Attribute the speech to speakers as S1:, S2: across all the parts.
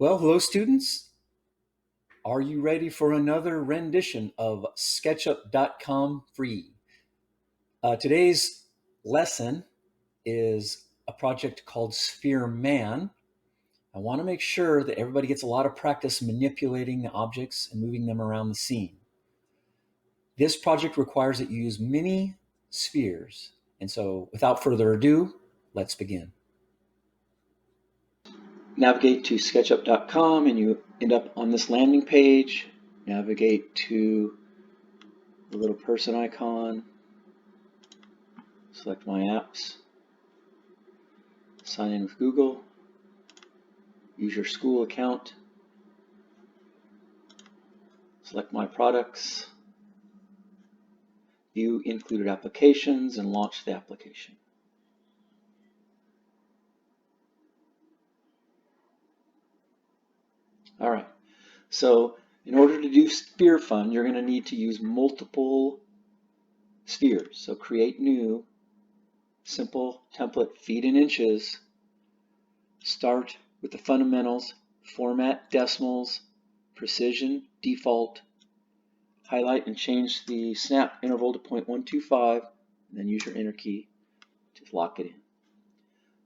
S1: Well, hello students. Are you ready for another rendition of SketchUp.com free? Today's lesson is a project called Sphere Man. I want to make sure that everybody gets a lot of practice manipulating the objects and moving them around the scene. This project requires that you use mini spheres. And so without further ado, let's begin. Navigate to SketchUp.com and you end up on this landing page. Navigate to the little person icon, select my apps, sign in with Google, use your school account, select my products, view included applications, and launch the application. All right, so in order to do Sphere Fun, you're going to need to use multiple spheres. So create new, simple template, feet in inches. Start with the fundamentals, format decimals, precision, default. Highlight and change the snap interval to 0.125, and then use your enter key to lock it in.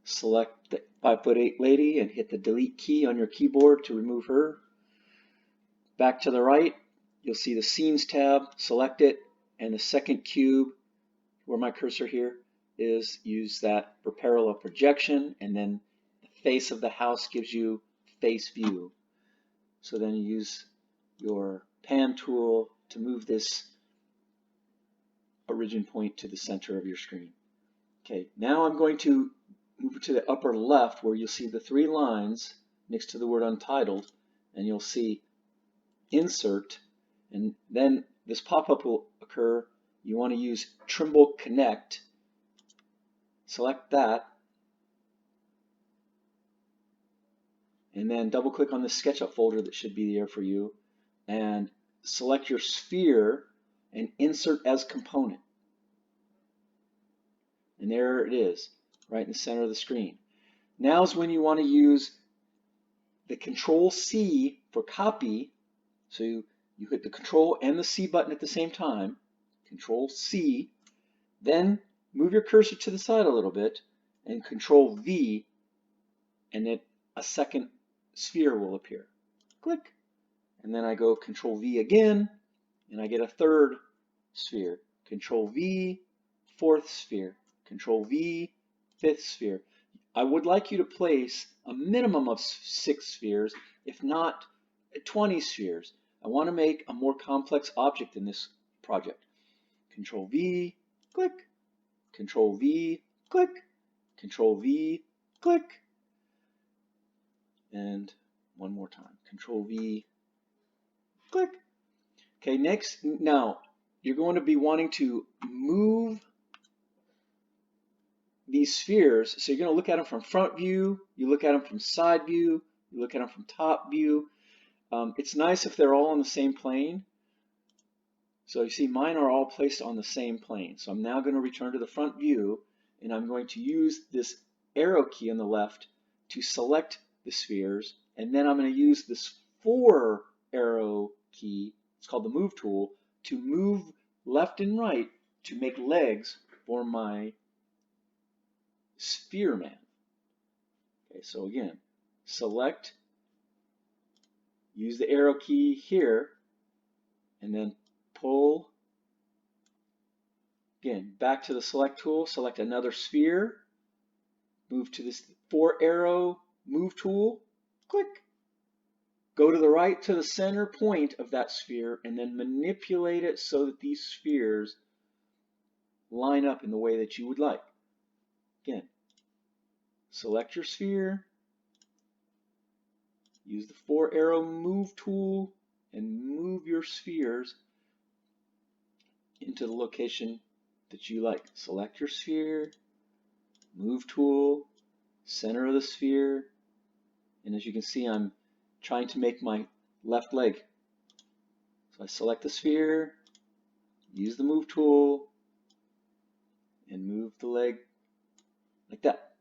S1: Select the 5'8" lady and hit the delete key on your keyboard to remove her. Back to the right, you'll see the scenes tab, select it, and the second cube, where my cursor here is, use that for parallel projection, and then the face of the house gives you face view. So then you use your pan tool to move this origin point to the center of your screen. Okay, now I'm going to move to the upper left where you'll see the three lines next to the word untitled, and you'll see insert, and then this pop-up will occur. You want to use Trimble Connect. Select that, and then double click on the SketchUp folder that should be there for you, and select your sphere and insert as component. And there it is, right in the center of the screen. Now is when you want to use the Control C for copy. So you hit the Control and the C button at the same time. Control C. Then move your cursor to the side a little bit and Control V, and then a second sphere will appear. Click. And then I go Control V again, and I get a third sphere. Control V, fourth sphere. Control V, fifth sphere. I would like you to place a minimum of 6 spheres, if not 20 spheres. I want to make a more complex object in this project. Control V, click. Control V, click. Control V, click. And one more time. Control V, click. Okay, next, now you're going to be wanting to move these spheres. So you're going to look at them from front view, you look at them from side view, you look at them from top view. It's nice if they're all on the same plane. So you see mine are all placed on the same plane. So I'm now going to return to the front view, and I'm going to use this arrow key on the left to select the spheres, and then I'm going to use this 4 arrow key, it's called the move tool, to move left and right to make legs for my Sphere Man. Okay, so again, select, use the arrow key here, and then pull, again, back to the select tool, select another sphere, move to this 4 arrow move tool, click, go to the right to the center point of that sphere, and then manipulate it so that these spheres line up in the way that you would like. Again, select your sphere, use the 4 arrow move tool, and move your spheres into the location that you like. Select your sphere, move tool, center of the sphere, and as you can see, I'm trying to make my left leg. So I select the sphere, use the move tool, and move the leg like that.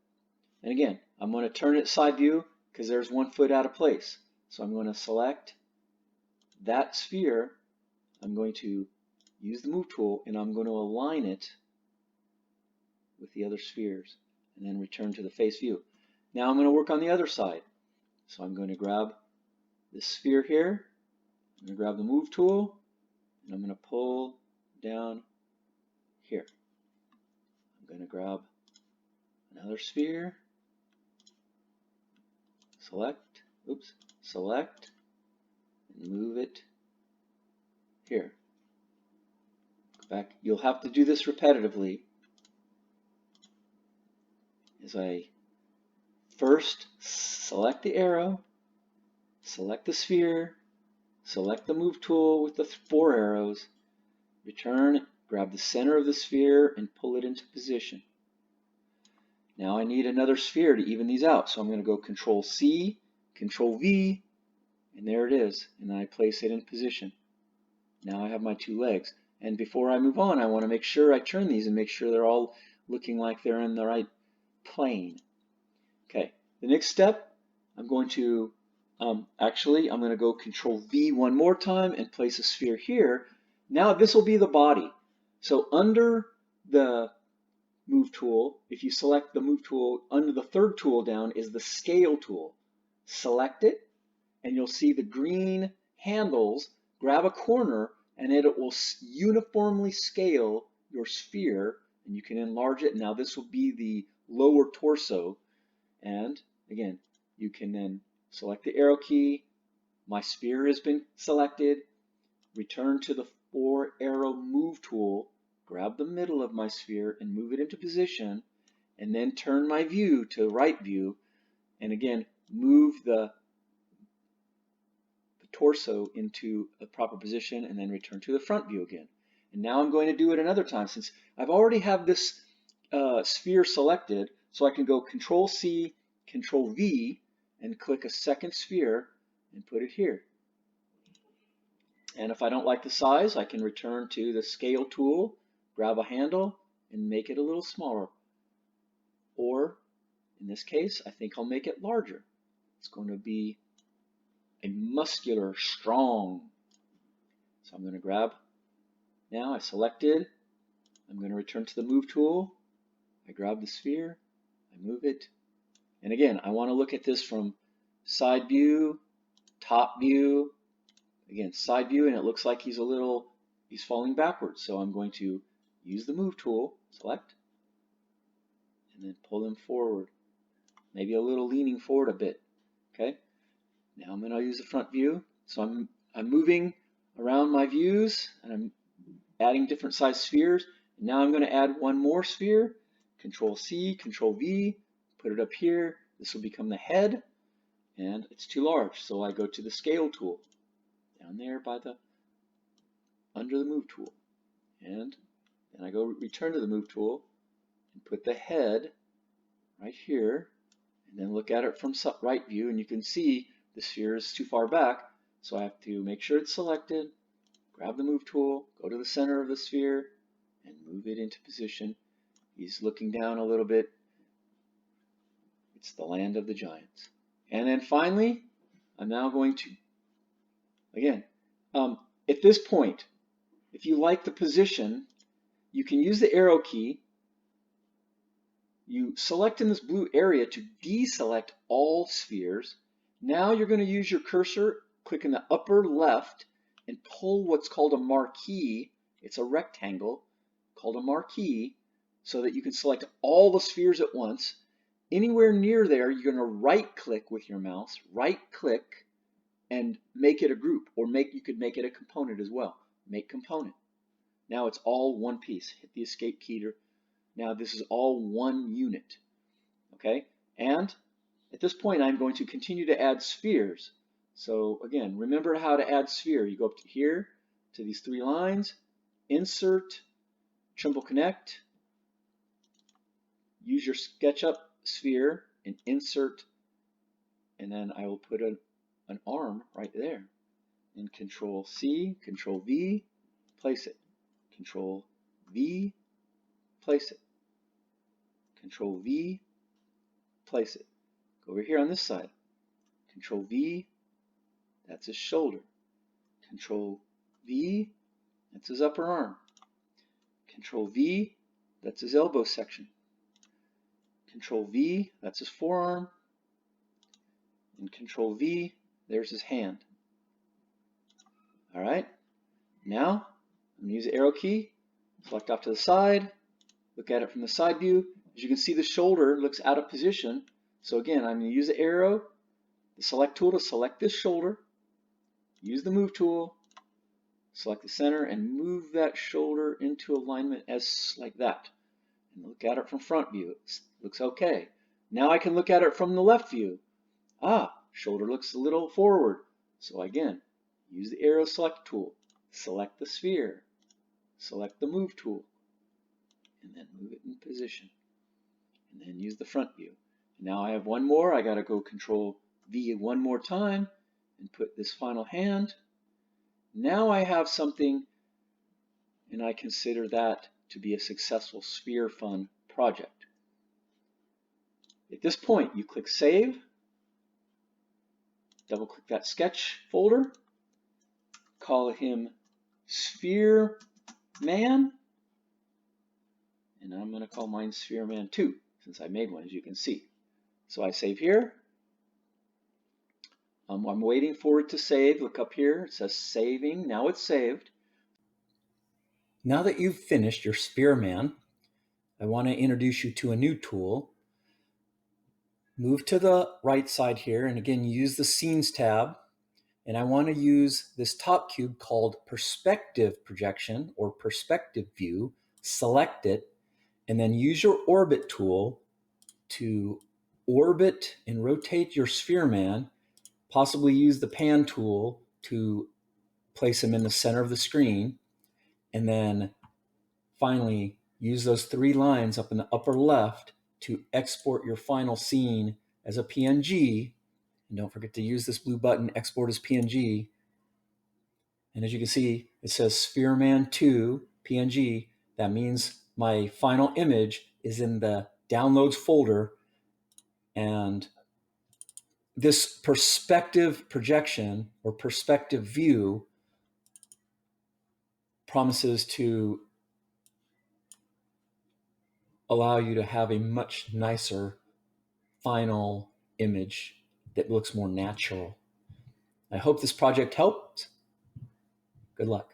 S1: And again, I'm going to turn it side view because there's 1 foot out of place. So I'm going to select that sphere. I'm going to use the move tool and I'm going to align it with the other spheres and then return to the face view. Now I'm going to work on the other side. So I'm going to grab this sphere here. I'm going to grab the move tool and I'm going to pull down here. I'm going to grab another sphere, select, and move it here. Go back. You'll have to do this repetitively. As I first select the arrow, select the sphere, select the move tool with the 4 arrows, return, grab the center of the sphere and pull it into position. Now I need another sphere to even these out, so I'm going to go Control C, Control V, and there it is, and then I place it in position. Now I have my 2 legs, and before I move on I want to make sure I turn these and make sure they're all looking like they're in the right plane. Okay, the next step, I'm going to go Control V one more time and place a sphere here. Now this will be the body. So under the move tool, if you select the move tool, under the 3rd tool down is the scale tool. Select it and you'll see the green handles. Grab a corner and it will uniformly scale your sphere and you can enlarge it. Now this will be the lower torso, and again you can then select the arrow key. My sphere has been selected. Return to the 4 arrow move tool, grab the middle of my sphere and move it into position, and then turn my view to right view, and again move the torso into a proper position and then return to the front view again. And now I'm going to do it another time since I've already have this sphere selected, so I can go Control C, Control V and click a second sphere and put it here. And if I don't like the size, I can return to the scale tool, grab a handle and make it a little smaller. Or in this case, I think I'll make it larger. It's going to be a muscular, strong. So I'm going to grab, now I selected, I'm going to return to the move tool, I grab the sphere, I move it, and again I want to look at this from side view, top view, again side view, and it looks like he's falling backwards, so I'm going to use the move tool, select, and then pull him forward, maybe a little leaning forward a bit. Okay, now I'm going to use the front view, so I'm moving around my views and I'm adding different size spheres. And now I'm going to add one more sphere. Control C, Control V, put it up here. This will become the head, and it's too large, so I go to the scale tool down there by the under the move tool, and then I go return to the move tool and put the head right here, and then look at it from right view, and you can see the sphere is too far back, so I have to make sure it's selected, grab the move tool, go to the center of the sphere, and move it into position. He's looking down a little bit. It's the land of the giants. And then finally, I'm now going to, again, at this point, if you like the position, you can use the arrow key. You select in this blue area to deselect all spheres. Now you're going to use your cursor, click in the upper left, and pull what's called a marquee. It's a rectangle called a marquee, so that you can select all the spheres at once. Anywhere near there, you're going to right click with your mouse, right click, and make it a group, or you could make it a component as well. Make component. Now it's all one piece. Hit the escape key to, now this is all one unit. Okay, and at this point I'm going to continue to add spheres. So again, remember how to add sphere. You go up to here to these 3 lines, insert, Trimble Connect, use your SketchUp sphere and insert, and then I will put an arm right there. And Control C, Control V, place it. Control V, place it. Control V, place it. Go over here on this side. Control V, that's his shoulder. Control V, that's his upper arm. Control V, that's his elbow section. Control V, that's his forearm. And Control V, there's his hand. All right, now I'm going to use the arrow key, select off to the side, look at it from the side view. As you can see, the shoulder looks out of position. So again, I'm going to use the arrow, the select tool to select this shoulder, use the move tool, select the center, and move that shoulder into alignment as like that. And look at it from front view. It looks okay. Now I can look at it from the left view. Shoulder looks a little forward. So again, use the arrow select tool, select the sphere, select the move tool, and then move it in position. And then use the front view. Now I have one more. I got to go Control V one more time and put this final hand. Now I have something, and I consider that to be a successful Sphere Fun project. At this point, you click Save, double click that sketch folder, call him Sphere Man, and I'm going to call mine Sphere Man 2 since I made one, as you can see. So I save here. I'm waiting for it to save. Look up here, it says saving. Now it's saved. Now that you've finished your Sphere Man, I want to introduce you to a new tool. Move to the right side here, and again, use the Scenes tab. And I want to use this top cube called Perspective Projection or Perspective View. Select it, and then use your Orbit tool to orbit and rotate your Sphere Man. Possibly use the Pan tool to place him in the center of the screen. And then finally, use those three lines up in the upper left to export your final scene as a PNG. And don't forget to use this blue button, Export as PNG. And as you can see, it says Sphere Man 2 PNG. That means my final image is in the Downloads folder. And this perspective projection or perspective view promises to allow you to have a much nicer final image that looks more natural. I hope this project helped. Good luck.